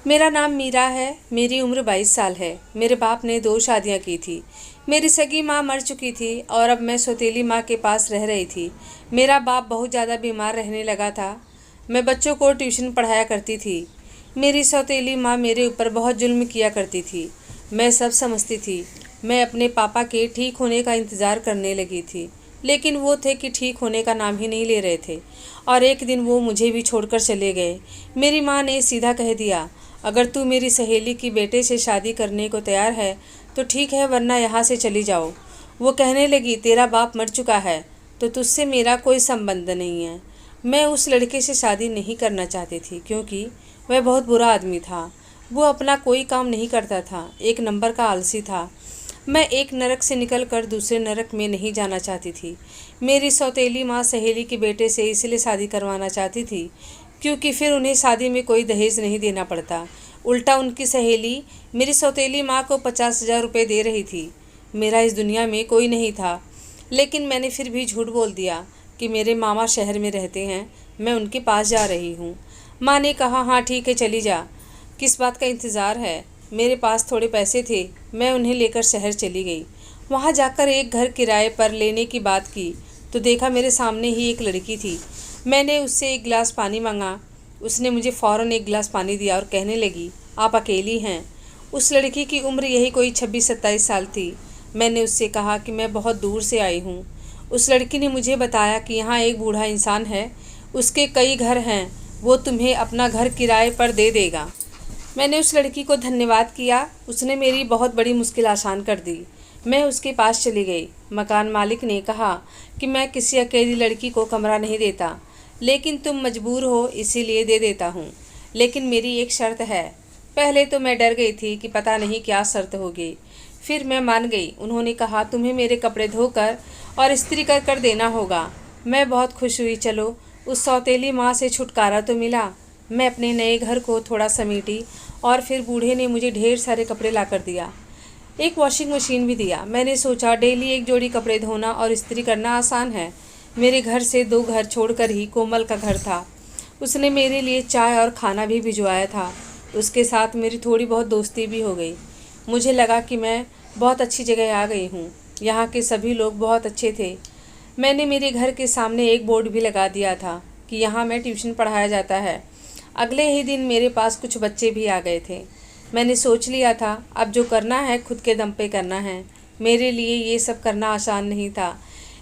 मेरा नाम मीरा है। मेरी उम्र 22 साल है। मेरे बाप ने 2 शादियां की थी। मेरी सगी माँ मर चुकी थी और अब मैं सौतेली माँ के पास रह रही थी। मेरा बाप बहुत ज़्यादा बीमार रहने लगा था। मैं बच्चों को ट्यूशन पढ़ाया करती थी। मेरी सौतेली माँ मेरे ऊपर बहुत जुल्म किया करती थी। मैं सब समझती थी। मैं अपने पापा के ठीक होने का इंतज़ार करने लगी थी, लेकिन वो थे कि ठीक होने का नाम ही नहीं ले रहे थे। और एक दिन वो मुझे भी छोड़कर चले गए। मेरी माँ ने सीधा कह दिया, अगर तू मेरी सहेली की बेटे से शादी करने को तैयार है तो ठीक है, वरना यहाँ से चली जाओ। वो कहने लगी, तेरा बाप मर चुका है तो तुझसे मेरा कोई संबंध नहीं है। मैं उस लड़के से शादी नहीं करना चाहती थी क्योंकि वह बहुत बुरा आदमी था। वो अपना कोई काम नहीं करता था, एक नंबर का आलसी था। मैं एक नरक से निकलकर दूसरे नरक में नहीं जाना चाहती थी। मेरी सौतेली माँ सहेली के बेटे से इसलिए शादी करवाना चाहती थी क्योंकि फिर उन्हें शादी में कोई दहेज नहीं देना पड़ता। उल्टा उनकी सहेली मेरी सौतेली माँ को 50,000 रुपये दे रही थी। मेरा इस दुनिया में कोई नहीं था, लेकिन मैंने फिर भी झूठ बोल दिया कि मेरे मामा शहर में रहते हैं, मैं उनके पास जा रही हूँ। माँ ने कहा, हाँ ठीक है, चली जा, किस बात का इंतज़ार है। मेरे पास थोड़े पैसे थे, मैं उन्हें लेकर शहर चली गई। वहाँ जाकर एक घर किराए पर लेने की बात की तो देखा मेरे सामने ही एक लड़की थी। मैंने उससे एक गिलास पानी मांगा। उसने मुझे फ़ौरन एक गिलास पानी दिया और कहने लगी, आप अकेली हैं। उस लड़की की उम्र यही कोई 26-27 साल थी। मैंने उससे कहा कि मैं बहुत दूर से आई हूँ। उस लड़की ने मुझे बताया कि यहाँ एक बूढ़ा इंसान है, उसके कई घर हैं, वो तुम्हें अपना घर किराए पर दे देगा। मैंने उस लड़की को धन्यवाद किया। उसने मेरी बहुत बड़ी मुश्किल आसान कर दी। मैं उसके पास चली गई। मकान मालिक ने कहा कि मैं किसी अकेली लड़की को कमरा नहीं देता, लेकिन तुम मजबूर हो इसीलिए दे देता हूँ। लेकिन मेरी एक शर्त है। पहले तो मैं डर गई थी कि पता नहीं क्या शर्त होगी, फिर मैं मान गई। उन्होंने कहा, तुम्हें मेरे कपड़े धोकर और इस्त्री कर कर देना होगा। मैं बहुत खुश हुई। चलो, उस सौतेली माँ से छुटकारा तो मिला। मैं अपने नए घर को थोड़ा समेटी और फिर बूढ़े ने मुझे ढेर सारे कपड़े ला कर दिया। एक वॉशिंग मशीन भी दिया। मैंने सोचा डेली एक जोड़ी कपड़े धोना और इस्त्री करना आसान है। मेरे घर से 2 घर छोड़कर ही कोमल का घर था। उसने मेरे लिए चाय और खाना भी भिजवाया था। उसके साथ मेरी थोड़ी बहुत दोस्ती भी हो गई। मुझे लगा कि मैं बहुत अच्छी जगह आ गई हूँ। यहाँ के सभी लोग बहुत अच्छे थे। मैंने मेरे घर के सामने एक बोर्ड भी लगा दिया था कि यहाँ मैं ट्यूशन पढ़ाया जाता है। अगले ही दिन मेरे पास कुछ बच्चे भी आ गए थे। मैंने सोच लिया था अब जो करना है खुद के दम पे करना है। मेरे लिए ये सब करना आसान नहीं था,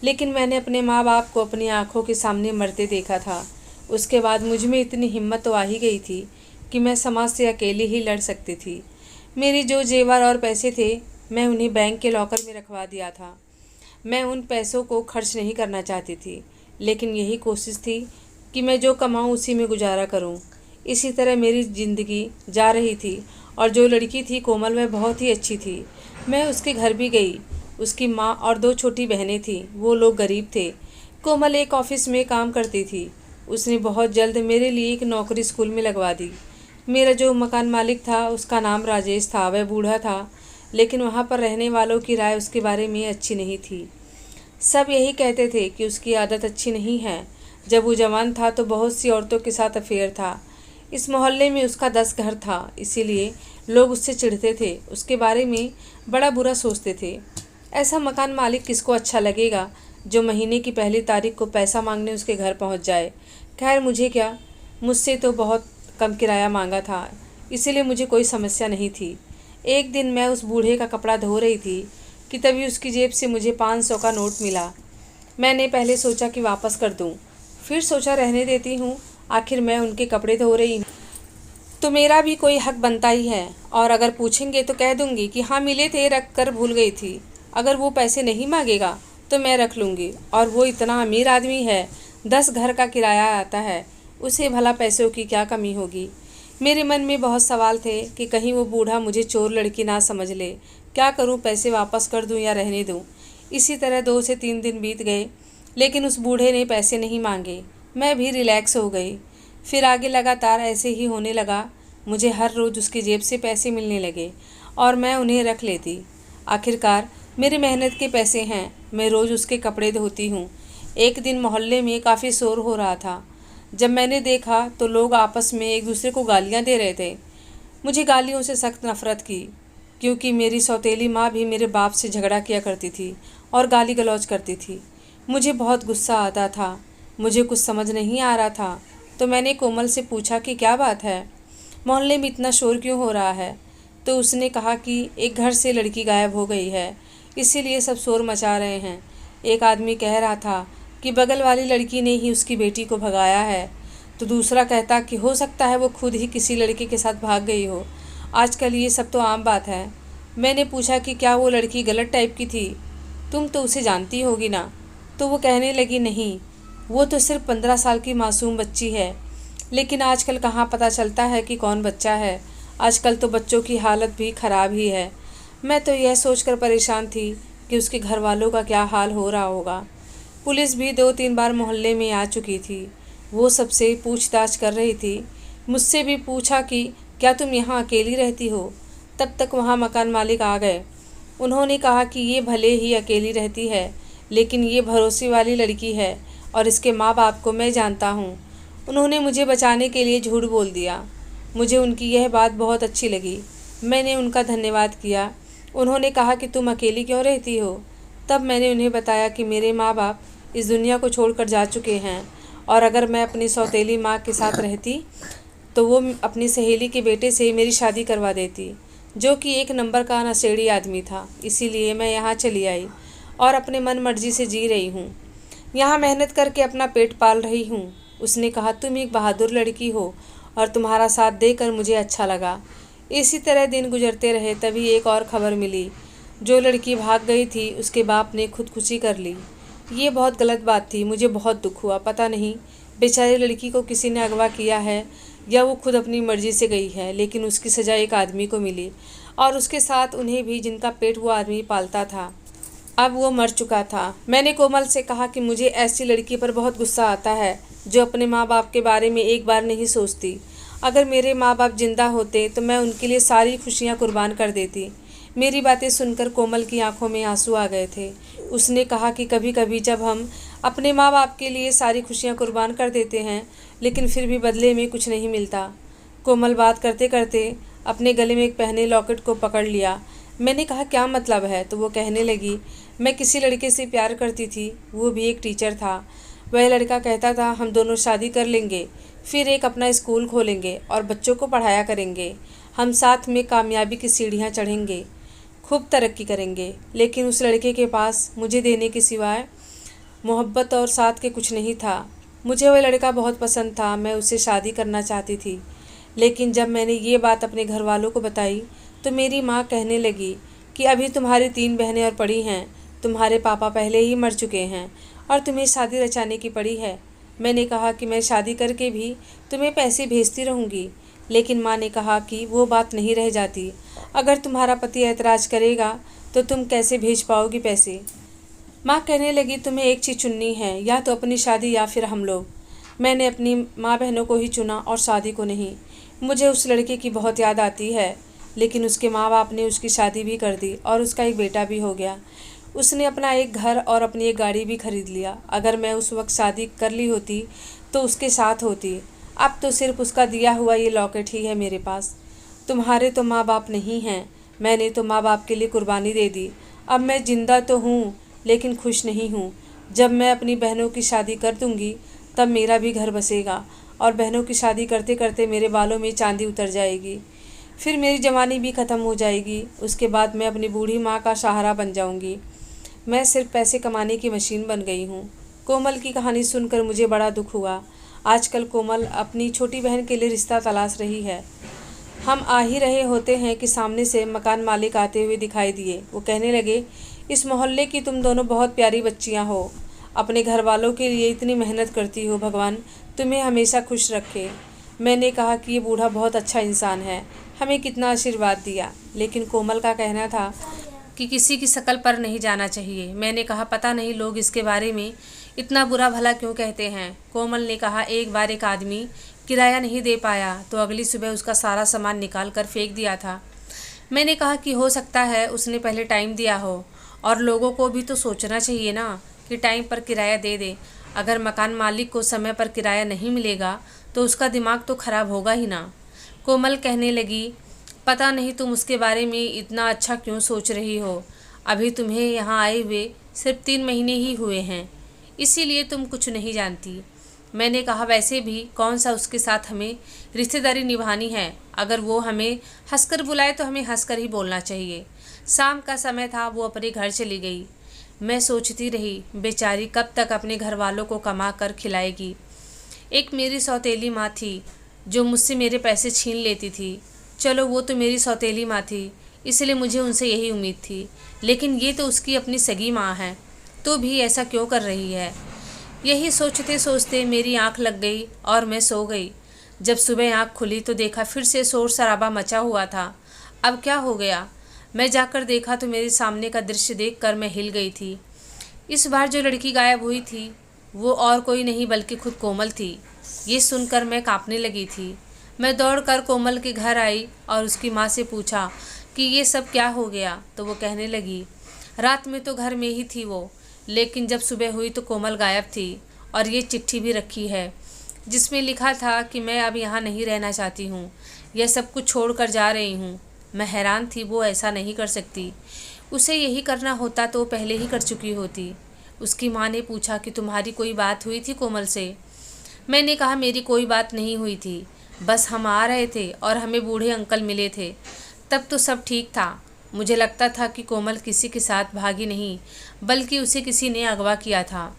लेकिन मैंने अपने माँ बाप को अपनी आंखों के सामने मरते देखा था। उसके बाद मुझ में इतनी हिम्मत तो आ ही गई थी कि मैं समाज से अकेली ही लड़ सकती थी। मेरे जो जेवर और पैसे थे, मैं उन्हें बैंक के लॉकर में रखवा दिया था। मैं उन पैसों को खर्च नहीं करना चाहती थी, लेकिन यही कोशिश थी कि मैं जो कमाऊँ उसी में गुजारा करूँ। इसी तरह मेरी ज़िंदगी जा रही थी। और जो लड़की थी कोमल, वह बहुत ही अच्छी थी। मैं उसके घर भी गई। उसकी माँ और 2 छोटी बहनें थीं। वो लोग गरीब थे। कोमल एक ऑफिस में काम करती थी। उसने बहुत जल्द मेरे लिए एक नौकरी स्कूल में लगवा दी। मेरा जो मकान मालिक था उसका नाम राजेश था। वह बूढ़ा था, लेकिन वहाँ पर रहने वालों की राय उसके बारे में अच्छी नहीं थी। सब यही कहते थे कि उसकी आदत अच्छी नहीं है। जब वो जवान था तो बहुत सी औरतों के साथ अफेयर था। इस मोहल्ले में उसका 10 घर था, इसीलिए लोग उससे चिढ़ते थे, उसके बारे में बड़ा बुरा सोचते थे। ऐसा मकान मालिक किसको अच्छा लगेगा जो महीने की पहली तारीख को पैसा मांगने उसके घर पहुंच जाए। खैर मुझे क्या, मुझसे तो बहुत कम किराया मांगा था, इसीलिए मुझे कोई समस्या नहीं थी। एक दिन मैं उस बूढ़े का कपड़ा धो रही थी कि तभी उसकी जेब से मुझे 500 का नोट मिला। मैंने पहले सोचा कि वापस कर दूं, फिर सोचा रहने देती हूँ, आखिर मैं उनके कपड़े धो रही हूँ तो मेरा भी कोई हक बनता ही है। और अगर पूछेंगे तो कह दूंगी कि हाँ मिले थे, रख कर भूल गई थी। अगर वो पैसे नहीं मांगेगा तो मैं रख लूँगी। और वो इतना अमीर आदमी है, 10 घर का किराया आता है, उसे भला पैसों की क्या कमी होगी। मेरे मन में बहुत सवाल थे कि कहीं वो बूढ़ा मुझे चोर लड़की ना समझ ले। क्या करूँ, पैसे वापस कर दूँ या रहने दूँ। इसी तरह 2 से 3 दिन बीत गए, लेकिन उस बूढ़े ने पैसे नहीं मांगे। मैं भी रिलैक्स हो गई। फिर आगे लगातार ऐसे ही होने लगा। मुझे हर रोज़ उसकी जेब से पैसे मिलने लगे और मैं उन्हें रख लेती। आखिरकार मेरी मेहनत के पैसे हैं, मैं रोज़ उसके कपड़े धोती हूँ। एक दिन मोहल्ले में काफ़ी शोर हो रहा था। जब मैंने देखा तो लोग आपस में एक दूसरे को गालियाँ दे रहे थे। मुझे गालियों से सख्त नफ़रत की, क्योंकि मेरी सौतेली माँ भी मेरे बाप से झगड़ा किया करती थी और गाली गलौज करती थी। मुझे बहुत गुस्सा आता था। मुझे कुछ समझ नहीं आ रहा था, तो मैंने कोमल से पूछा कि क्या बात है, मोहल्ले में इतना शोर क्यों हो रहा है। तो उसने कहा कि एक घर से लड़की गायब हो गई है, इसीलिए सब शोर मचा रहे हैं। एक आदमी कह रहा था कि बगल वाली लड़की ने ही उसकी बेटी को भगाया है, तो दूसरा कहता कि हो सकता है वो खुद ही किसी लड़के के साथ भाग गई हो। आजकल ये सब तो आम बात है। मैंने पूछा कि क्या वो लड़की गलत टाइप की थी, तुम तो उसे जानती होगी ना। तो वो कहने लगी, नहीं, वो तो सिर्फ 15 साल की मासूम बच्ची है। लेकिन आजकल कहाँ पता चलता है कि कौन बच्चा है। आजकल तो बच्चों की हालत भी ख़राब ही है। मैं तो यह सोचकर परेशान थी कि उसके घर वालों का क्या हाल हो रहा होगा। पुलिस भी 2-3 बार मोहल्ले में आ चुकी थी। वो सबसे पूछताछ कर रही थी। मुझसे भी पूछा कि क्या तुम यहाँ अकेली रहती हो। तब तक वहाँ मकान मालिक आ गए। उन्होंने कहा कि ये भले ही अकेली रहती है, लेकिन ये भरोसे वाली लड़की है और इसके माँ बाप को मैं जानता हूँ। उन्होंने मुझे बचाने के लिए झूठ बोल दिया। मुझे उनकी यह बात बहुत अच्छी लगी। मैंने उनका धन्यवाद किया। उन्होंने कहा कि तुम अकेली क्यों रहती हो। तब मैंने उन्हें बताया कि मेरे माँ बाप इस दुनिया को छोड़कर जा चुके हैं, और अगर मैं अपनी सौतेली माँ के साथ रहती तो वो अपनी सहेली के बेटे से मेरी शादी करवा देती, जो कि एक नंबर का नशेड़ी आदमी था। इसीलिए मैं यहाँ चली आई और अपने मन मर्जी से जी रही हूँ। यहाँ मेहनत करके अपना पेट पाल रही हूँ। उसने कहा, तुम एक बहादुर लड़की हो और तुम्हारा साथ देकर मुझे अच्छा लगा। इसी तरह दिन गुजरते रहे। तभी एक और खबर मिली। जो लड़की भाग गई थी उसके बाप ने खुदकुशी कर ली। ये बहुत गलत बात थी। मुझे बहुत दुख हुआ। पता नहीं बेचारी लड़की को किसी ने अगवा किया है या वो खुद अपनी मर्जी से गई है, लेकिन उसकी सज़ा एक आदमी को मिली, और उसके साथ उन्हें भी, जिनका पेट वो आदमी पालता था। अब वो मर चुका था। मैंने कोमल से कहा कि मुझे ऐसी लड़की पर बहुत गुस्सा आता है जो अपने माँ बाप के बारे में एक बार नहीं सोचती। अगर मेरे माँ बाप जिंदा होते तो मैं उनके लिए सारी खुशियाँ कुर्बान कर देती। मेरी बातें सुनकर कोमल की आंखों में आंसू आ गए थे। उसने कहा कि कभी कभी जब हम अपने माँ बाप के लिए सारी खुशियाँ कुर्बान कर देते हैं, लेकिन फिर भी बदले में कुछ नहीं मिलता। कोमल बात करते करते अपने गले में एक पहने लॉकेट को पकड़ लिया। मैंने कहा, क्या मतलब है। तो वो कहने लगी, मैं किसी लड़के से प्यार करती थी, वो भी एक टीचर था। वह लड़का कहता था हम दोनों शादी कर लेंगे, फिर एक अपना स्कूल खोलेंगे और बच्चों को पढ़ाया करेंगे। हम साथ में कामयाबी की सीढ़ियाँ चढ़ेंगे, खूब तरक्की करेंगे। लेकिन उस लड़के के पास मुझे देने के सिवाय मोहब्बत और साथ के कुछ नहीं था। मुझे वह लड़का बहुत पसंद था। मैं उससे शादी करना चाहती थी। लेकिन जब मैंने ये बात अपने घर वालों को बताई तो मेरी माँ कहने लगी कि अभी तुम्हारी 3 बहनें और पड़ी हैं, तुम्हारे पापा पहले ही मर चुके हैं और तुम्हें शादी रचाने की पड़ी है। मैंने कहा कि मैं शादी करके भी तुम्हें पैसे भेजती रहूँगी, लेकिन माँ ने कहा कि वो बात नहीं रह जाती। अगर तुम्हारा पति ऐतराज़ करेगा तो तुम कैसे भेज पाओगी पैसे। माँ कहने लगी, तुम्हें एक चीज़ चुननी है, या तो अपनी शादी या फिर हम लोग। मैंने अपनी माँ बहनों को ही चुना और शादी को नहीं। मुझे उस लड़के की बहुत याद आती है, लेकिन उसके माँ बाप ने उसकी शादी भी कर दी और उसका एक बेटा भी हो गया। उसने अपना एक घर और अपनी एक गाड़ी भी खरीद लिया। अगर मैं उस वक्त शादी कर ली होती तो उसके साथ होती। अब तो सिर्फ उसका दिया हुआ ये लॉकेट ही है मेरे पास। तुम्हारे तो माँ बाप नहीं हैं, मैंने तो माँ बाप के लिए कुर्बानी दे दी। अब मैं जिंदा तो हूँ, लेकिन खुश नहीं हूँ। जब मैं अपनी बहनों की शादी कर दूँगी तब मेरा भी घर बसेगा, और बहनों की शादी करते करते मेरे बालों में चांदी उतर जाएगी। फिर मेरी जवानी भी ख़त्म हो जाएगी। उसके बाद मैं अपनी बूढ़ी माँ का सहारा बन जाऊँगी। मैं सिर्फ पैसे कमाने की मशीन बन गई हूँ। कोमल की कहानी सुनकर मुझे बड़ा दुख हुआ। आजकल कोमल अपनी छोटी बहन के लिए रिश्ता तलाश रही है। हम आ ही रहे होते हैं कि सामने से मकान मालिक आते हुए दिखाई दिए। वो कहने लगे, इस मोहल्ले की तुम दोनों बहुत प्यारी बच्चियां हो, अपने घर वालों के लिए इतनी मेहनत करती हो, भगवान तुम्हें हमेशा खुश रखे। मैंने कहा कि ये बूढ़ा बहुत अच्छा इंसान है, हमें कितना आशीर्वाद दिया। लेकिन कोमल का कहना था कि किसी की शकल पर नहीं जाना चाहिए। मैंने कहा, पता नहीं लोग इसके बारे में इतना बुरा भला क्यों कहते हैं। कोमल ने कहा, एक बार एक आदमी किराया नहीं दे पाया तो अगली सुबह उसका सारा सामान निकाल कर फेंक दिया था। मैंने कहा कि हो सकता है उसने पहले टाइम दिया हो, और लोगों को भी तो सोचना चाहिए ना कि टाइम पर किराया दे दे। अगर मकान मालिक को समय पर किराया नहीं मिलेगा तो उसका दिमाग तो ख़राब होगा ही ना। कोमल कहने लगी, पता नहीं तुम उसके बारे में इतना अच्छा क्यों सोच रही हो। अभी तुम्हें यहाँ आए हुए सिर्फ 3 महीने ही हुए हैं, इसीलिए तुम कुछ नहीं जानती। मैंने कहा वैसे भी कौन सा उसके साथ हमें रिश्तेदारी निभानी है। अगर वो हमें हंसकर बुलाए तो हमें हंसकर ही बोलना चाहिए। शाम का समय था, वो अपने घर चली गई। मैं सोचती रही बेचारी कब तक अपने घर वालों को कमा कर खिलाएगी। एक मेरी सौतेली माँ थी जो मुझसे मेरे पैसे छीन लेती थी। चलो वो तो मेरी सौतेली माँ थी, इसलिए मुझे उनसे यही उम्मीद थी, लेकिन ये तो उसकी अपनी सगी माँ है, तो भी ऐसा क्यों कर रही है। यही सोचते सोचते मेरी आंख लग गई और मैं सो गई। जब सुबह आंख खुली तो देखा फिर से शोर शराबा मचा हुआ था। अब क्या हो गया? मैं जाकर देखा तो मेरे सामने का दृश्य देखकर मैं हिल गई थी। इस बार जो लड़की गायब हुई थी वो और कोई नहीं बल्कि खुद कोमल थी। ये सुनकर मैं कांपने लगी थी। मैं दौड़कर कोमल के घर आई और उसकी माँ से पूछा कि ये सब क्या हो गया। तो वो कहने लगी, रात में तो घर में ही थी वो, लेकिन जब सुबह हुई तो कोमल गायब थी और ये चिट्ठी भी रखी है जिसमें लिखा था कि मैं अब यहाँ नहीं रहना चाहती हूँ, यह सब कुछ छोड़ कर जा रही हूँ। मैं हैरान थी, वो ऐसा नहीं कर सकती। उसे यही करना होता तो पहले ही कर चुकी होती। उसकी माँ ने पूछा कि तुम्हारी कोई बात हुई थी कोमल से? मैंने कहा मेरी कोई बात नहीं हुई थी, बस हम आ रहे थे और हमें बूढ़े अंकल मिले थे, तब तो सब ठीक था। मुझे लगता था कि कोमल किसी के साथ भागी नहीं बल्कि उसे किसी ने अगवा किया था।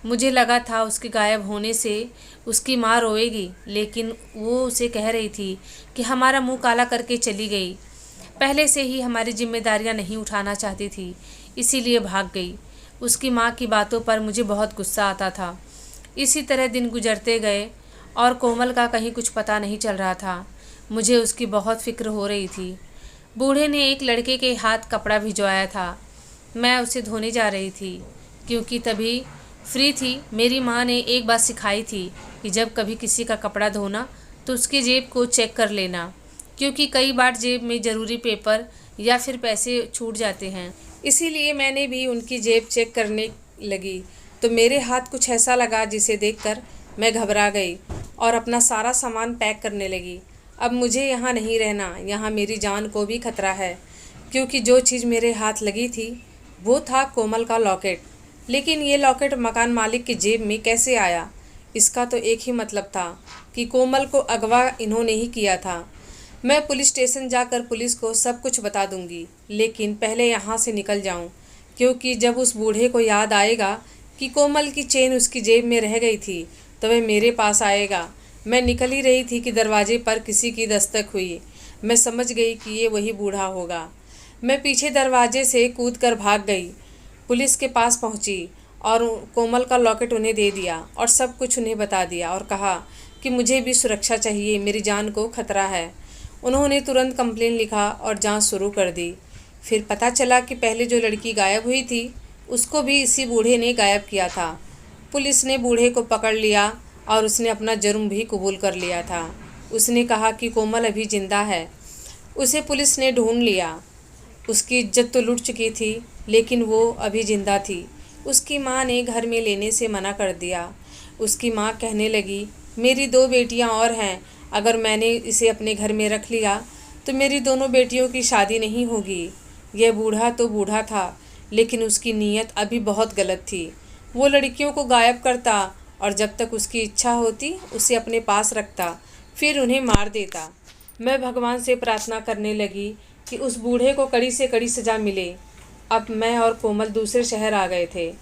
मुझे लगा था उसके गायब होने से उसकी माँ रोएगी, लेकिन वो उसे कह रही थी कि हमारा मुंह काला करके चली गई। पहले से ही हमारी जिम्मेदारियां नहीं उठाना चाहती थी, इसीलिए भाग गई। उसकी माँ की बातों पर मुझे बहुत गुस्सा आता था। इसी तरह दिन गुजरते गए और कोमल का कहीं कुछ पता नहीं चल रहा था। मुझे उसकी बहुत फिक्र हो रही थी। बूढ़े ने एक लड़के के हाथ कपड़ा भिजवाया था। मैं उसे धोने जा रही थी क्योंकि तभी फ्री थी। मेरी माँ ने एक बात सिखाई थी कि जब कभी किसी का कपड़ा धोना तो उसकी जेब को चेक कर लेना, क्योंकि कई बार जेब में ज़रूरी पेपर या फिर पैसे छूट जाते हैं। इसीलिए मैंने भी उनकी जेब चेक करने लगी तो मेरे हाथ कुछ ऐसा लगा जिसे देखकर मैं घबरा गई और अपना सारा सामान पैक करने लगी। अब मुझे यहाँ नहीं रहना, यहाँ मेरी जान को भी खतरा है, क्योंकि जो चीज़ मेरे हाथ लगी थी वो था कोमल का लॉकेट। लेकिन ये लॉकेट मकान मालिक की जेब में कैसे आया? इसका तो एक ही मतलब था कि कोमल को अगवा इन्होंने ही किया था। मैं पुलिस स्टेशन जाकर पुलिस को सब कुछ बता दूंगी, लेकिन पहले यहाँ से निकल जाऊँ, क्योंकि जब उस बूढ़े को याद आएगा कि कोमल की चेन उसकी जेब में रह गई थी तो वह मेरे पास आएगा। मैं निकल ही रही थी कि दरवाजे पर किसी की दस्तक हुई। मैं समझ गई कि ये वही बूढ़ा होगा। मैं पीछे दरवाजे से कूदकर भाग गई, पुलिस के पास पहुंची और कोमल का लॉकेट उन्हें दे दिया और सब कुछ उन्हें बता दिया और कहा कि मुझे भी सुरक्षा चाहिए, मेरी जान को खतरा है। उन्होंने तुरंत कंप्लेन लिखा और जांच शुरू कर दी। फिर पता चला कि पहले जो लड़की गायब हुई थी उसको भी इसी बूढ़े ने गायब किया था। पुलिस ने बूढ़े को पकड़ लिया और उसने अपना जुर्म भी कबूल कर लिया था। उसने कहा कि कोमल अभी जिंदा है। उसे पुलिस ने ढूंढ लिया। उसकी इज्जत तो लुट चुकी थी, लेकिन वो अभी जिंदा थी। उसकी माँ ने घर में लेने से मना कर दिया। उसकी माँ कहने लगी, मेरी 2 बेटियाँ और हैं, अगर मैंने इसे अपने घर में रख लिया तो मेरी दोनों बेटियों की शादी नहीं होगी। यह बूढ़ा तो बूढ़ा था, लेकिन उसकी नीयत अभी बहुत गलत थी। वो लड़कियों को गायब करता और जब तक उसकी इच्छा होती उसे अपने पास रखता, फिर उन्हें मार देता। मैं भगवान से प्रार्थना करने लगी कि उस बूढ़े को कड़ी से कड़ी सज़ा मिले। अब मैं और कोमल दूसरे शहर आ गए थे।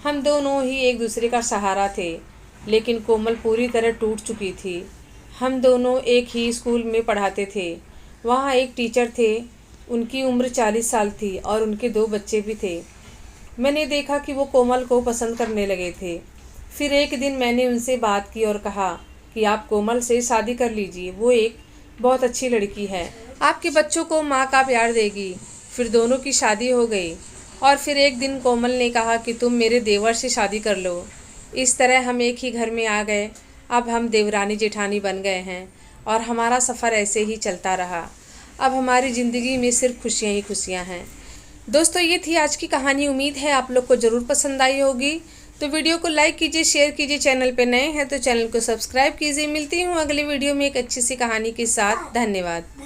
हम दोनों ही एक दूसरे का सहारा थे, लेकिन कोमल पूरी तरह टूट चुकी थी। हम दोनों एक ही स्कूल में पढ़ाते थे। वहाँ एक टीचर थे, उनकी उम्र 40 साल थी और उनके 2 बच्चे भी थे। मैंने देखा कि वो कोमल को पसंद करने लगे थे। फिर एक दिन मैंने उनसे बात की और कहा कि आप कोमल से शादी कर लीजिए, वो एक बहुत अच्छी लड़की है, आपके बच्चों को माँ का प्यार देगी। फिर दोनों की शादी हो गई और फिर एक दिन कोमल ने कहा कि तुम मेरे देवर से शादी कर लो। इस तरह हम एक ही घर में आ गए। अब हम देवरानी जेठानी बन गए हैं और हमारा सफ़र ऐसे ही चलता रहा। अब हमारी ज़िंदगी में सिर्फ खुशियाँ ही खुशियाँ हैं। दोस्तों, ये थी आज की कहानी। उम्मीद है आप लोग को ज़रूर पसंद आई होगी। तो वीडियो को लाइक कीजिए, शेयर कीजिए। चैनल पे नए हैं तो चैनल को सब्सक्राइब कीजिए। मिलती हूँ अगली वीडियो में एक अच्छी सी कहानी के साथ। धन्यवाद।